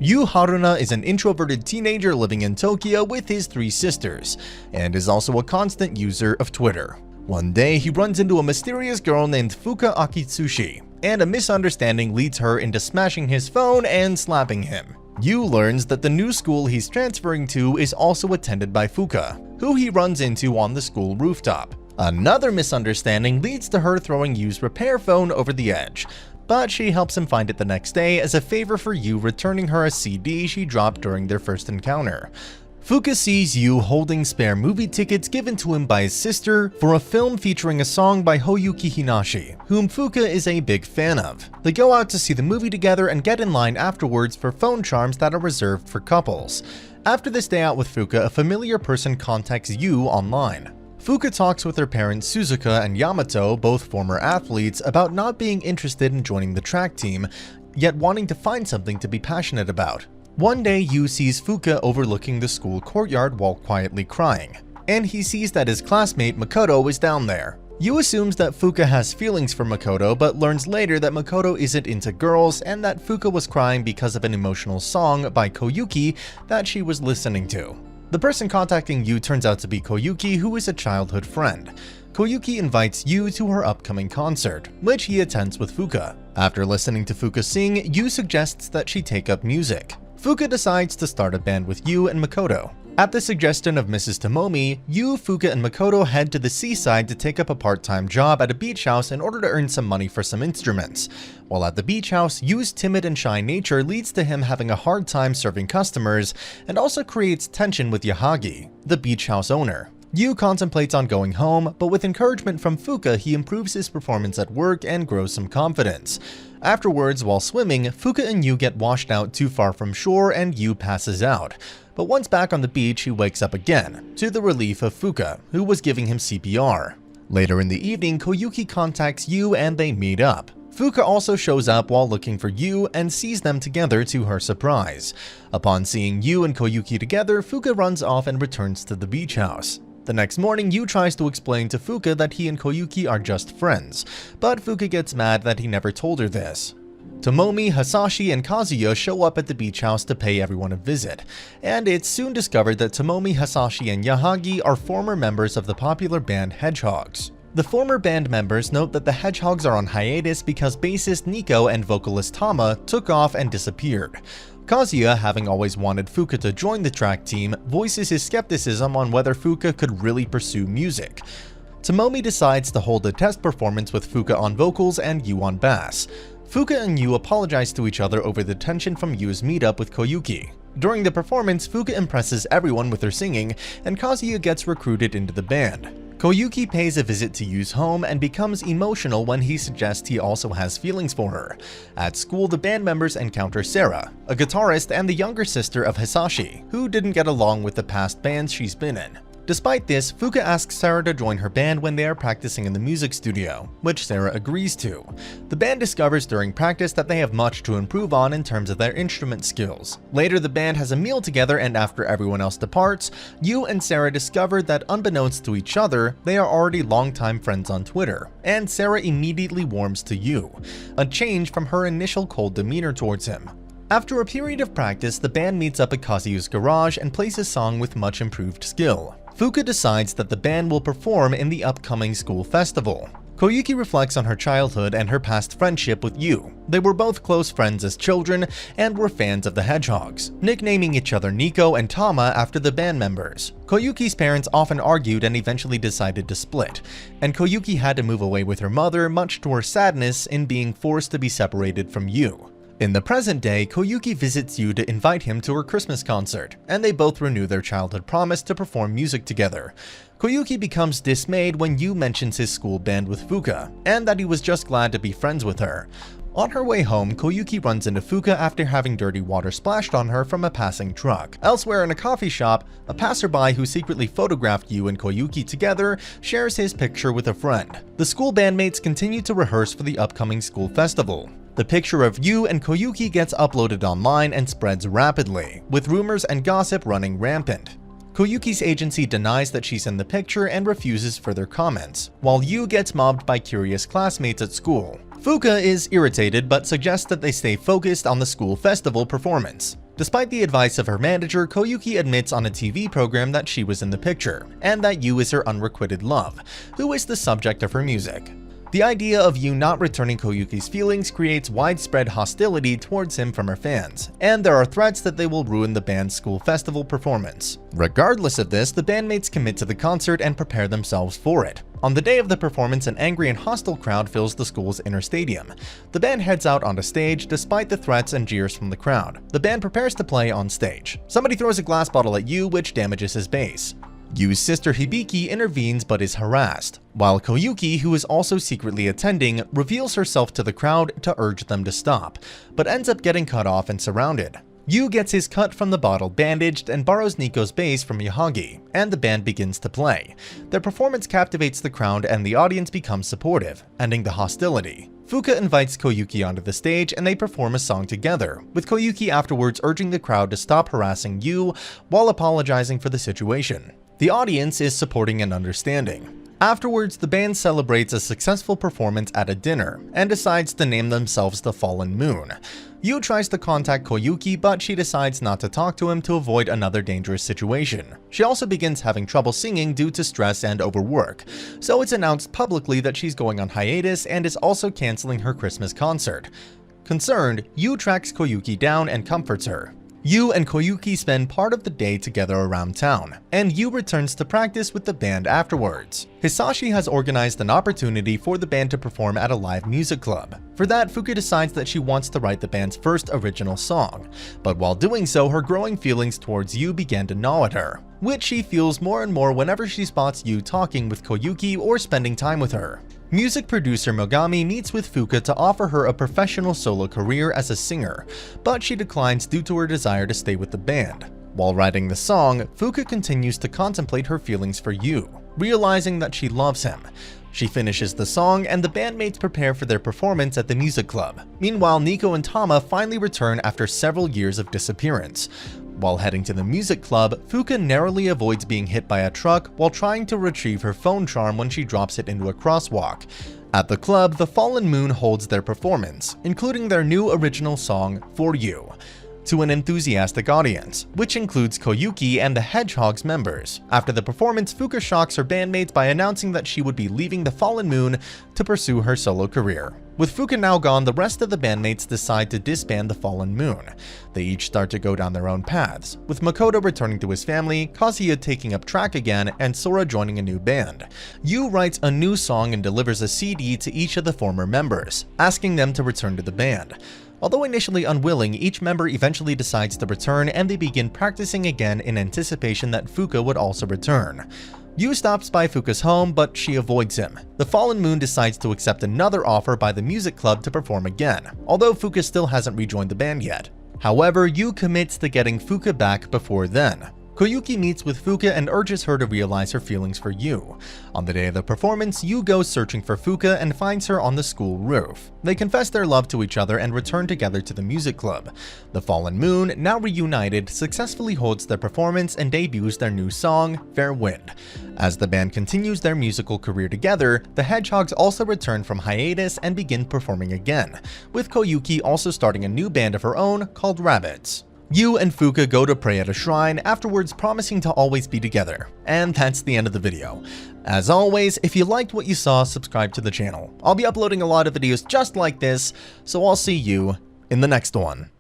Yu Haruna is an introverted teenager living in Tokyo with his 3 sisters, and is also a constant user of Twitter. One day, he runs into a mysterious girl named Fuuka Akitsushi, and a misunderstanding leads her into smashing his phone and slapping him. Yu learns that the new school he's transferring to is also attended by Fuuka, who he runs into on the school rooftop. Another misunderstanding leads to her throwing Yu's repair phone over the edge, but she helps him find it the next day as a favor for Yu, returning her a CD she dropped during their first encounter. Fuuka sees Yu holding spare movie tickets given to him by his sister for a film featuring a song by Koyuki Hinashi, whom Fuuka is a big fan of. They go out to see the movie together and get in line afterwards for phone charms that are reserved for couples. After this day out with Fuuka, a familiar person contacts Yu online. Fuuka talks with her parents Suzuka and Yamato, both former athletes, about not being interested in joining the track team, yet wanting to find something to be passionate about. One day, Yu sees Fuuka overlooking the school courtyard while quietly crying, and he sees that his classmate Makoto is down there. Yu assumes that Fuuka has feelings for Makoto, but learns later that Makoto isn't into girls and that Fuuka was crying because of an emotional song by Koyuki that she was listening to. The person contacting Yu turns out to be Koyuki, who is a childhood friend. Koyuki invites Yu to her upcoming concert, which he attends with Fuuka. After listening to Fuuka sing, Yu suggests that she take up music. Fuuka decides to start a band with Yu and Makoto. At the suggestion of Mrs. Tomomi, Yu, Fuuka, and Makoto head to the seaside to take up a part-time job at a beach house in order to earn some money for some instruments. While at the beach house, Yu's timid and shy nature leads to him having a hard time serving customers, and also creates tension with Yahagi, the beach house owner. Yu contemplates on going home, but with encouragement from Fuuka, he improves his performance at work and grows some confidence. Afterwards, while swimming, Fuuka and Yu get washed out too far from shore and Yu passes out. But once back on the beach, he wakes up again, to the relief of Fuuka, who was giving him CPR. Later in the evening, Koyuki contacts Yu and they meet up. Fuuka also shows up while looking for Yu and sees them together to her surprise. Upon seeing Yu and Koyuki together, Fuuka runs off and returns to the beach house. The next morning, Yu tries to explain to Fuuka that he and Koyuki are just friends, but Fuuka gets mad that he never told her this. Tomomi, Hasashi, and Kazuya show up at the beach house to pay everyone a visit, and it's soon discovered that Tomomi, Hasashi, and Yahagi are former members of the popular band Hedgehogs. The former band members note that the Hedgehogs are on hiatus because bassist Nico and vocalist Tama took off and disappeared. Kazuya, having always wanted Fuuka to join the track team, voices his skepticism on whether Fuuka could really pursue music. Tomomi decides to hold a test performance with Fuuka on vocals and Yu on bass. Fuuka and Yu apologize to each other over the tension from Yu's meetup with Koyuki. During the performance, Fuuka impresses everyone with her singing, and Kazuya gets recruited into the band. Koyuki pays a visit to Yu's home and becomes emotional when he suggests he also has feelings for her. At school, the band members encounter Sarah, a guitarist and the younger sister of Hasashi, who didn't get along with the past bands she's been in. Despite this, Fuuka asks Sarah to join her band when they are practicing in the music studio, which Sarah agrees to. The band discovers during practice that they have much to improve on in terms of their instrument skills. Later, the band has a meal together, and after everyone else departs, Yu and Sarah discover that unbeknownst to each other, they are already longtime friends on Twitter, and Sarah immediately warms to Yu, a change from her initial cold demeanor towards him. After a period of practice, the band meets up at Kazuya's garage and plays a song with much improved skill. Fuuka decides that the band will perform in the upcoming school festival. Koyuki reflects on her childhood and her past friendship with Yu. They were both close friends as children and were fans of the Hedgehogs, nicknaming each other Nico and Tama after the band members. Koyuki's parents often argued and eventually decided to split, and Koyuki had to move away with her mother, much to her sadness in being forced to be separated from Yu. In the present day, Koyuki visits Yu to invite him to her Christmas concert, and they both renew their childhood promise to perform music together. Koyuki becomes dismayed when Yu mentions his school band with Fuuka, and that he was just glad to be friends with her. On her way home, Koyuki runs into Fuuka after having dirty water splashed on her from a passing truck. Elsewhere in a coffee shop, a passerby who secretly photographed Yu and Koyuki together shares his picture with a friend. The school bandmates continue to rehearse for the upcoming school festival. The picture of Yu and Koyuki gets uploaded online and spreads rapidly, with rumors and gossip running rampant. Koyuki's agency denies that she's in the picture and refuses further comments, while Yu gets mobbed by curious classmates at school. Fuuka is irritated but suggests that they stay focused on the school festival performance. Despite the advice of her manager, Koyuki admits on a TV program that she was in the picture, and that Yu is her unrequited love, who is the subject of her music. The idea of Yu not returning Koyuki's feelings creates widespread hostility towards him from her fans, and there are threats that they will ruin the band's school festival performance. Regardless of this, the bandmates commit to the concert and prepare themselves for it. On the day of the performance, an angry and hostile crowd fills the school's inner stadium. The band heads out onto stage despite the threats and jeers from the crowd. The band prepares to play on stage. Somebody throws a glass bottle at Yu, which damages his bass. Yu's sister Hibiki intervenes but is harassed, while Koyuki, who is also secretly attending, reveals herself to the crowd to urge them to stop, but ends up getting cut off and surrounded. Yu gets his cut from the bottle bandaged and borrows Nico's bass from Yahagi, and the band begins to play. Their performance captivates the crowd and the audience becomes supportive, ending the hostility. Fuuka invites Koyuki onto the stage and they perform a song together, with Koyuki afterwards urging the crowd to stop harassing Yu while apologizing for the situation. The audience is supporting and understanding. Afterwards, the band celebrates a successful performance at a dinner and decides to name themselves the Fallen Moon. Yu tries to contact Koyuki, but she decides not to talk to him to avoid another dangerous situation. She also begins having trouble singing due to stress and overwork, so it's announced publicly that she's going on hiatus and is also canceling her Christmas concert. Concerned, Yu tracks Koyuki down and comforts her. Yu and Koyuki spend part of the day together around town, and Yu returns to practice with the band afterwards. Hisashi has organized an opportunity for the band to perform at a live music club. For that, Fuuka decides that she wants to write the band's first original song, but while doing so, her growing feelings towards Yu begin to gnaw at her, which she feels more and more whenever she spots Yu talking with Koyuki or spending time with her. Music producer Mogami meets with Fuuka to offer her a professional solo career as a singer, but she declines due to her desire to stay with the band. While writing the song, Fuuka continues to contemplate her feelings for Yu, realizing that she loves him. She finishes the song and the bandmates prepare for their performance at the music club. Meanwhile, Nico and Tama finally return after several years of disappearance. While heading to the music club, Fuuka narrowly avoids being hit by a truck while trying to retrieve her phone charm when she drops it into a crosswalk. At the club, the Fallen Moon holds their performance, including their new original song, For You, to an enthusiastic audience, which includes Koyuki and the Hedgehog's members. After the performance, Fuuka shocks her bandmates by announcing that she would be leaving the Fallen Moon to pursue her solo career. With Fuuka now gone, the rest of the bandmates decide to disband the Fallen Moon. They each start to go down their own paths, with Makoto returning to his family, Kazuya taking up track again, and Sora joining a new band. Yu writes a new song and delivers a CD to each of the former members, asking them to return to the band. Although initially unwilling, each member eventually decides to return and they begin practicing again in anticipation that Fuuka would also return. Yu stops by Fuuka's home, but she avoids him. The Fallen Moon decides to accept another offer by the music club to perform again, although Fuuka still hasn't rejoined the band yet. However, Yu commits to getting Fuuka back before then. Koyuki meets with Fuuka and urges her to realize her feelings for Yu. On the day of the performance, Yu goes searching for Fuuka and finds her on the school roof. They confess their love to each other and return together to the music club. The Fallen Moon, now reunited, successfully holds their performance and debuts their new song, Fair Wind. As the band continues their musical career together, the Hedgehogs also return from hiatus and begin performing again, with Koyuki also starting a new band of her own called Rabbits. Yu and Fuuka go to pray at a shrine, afterwards promising to always be together. And that's the end of the video. As always, if you liked what you saw, subscribe to the channel. I'll be uploading a lot of videos just like this, so I'll see you in the next one.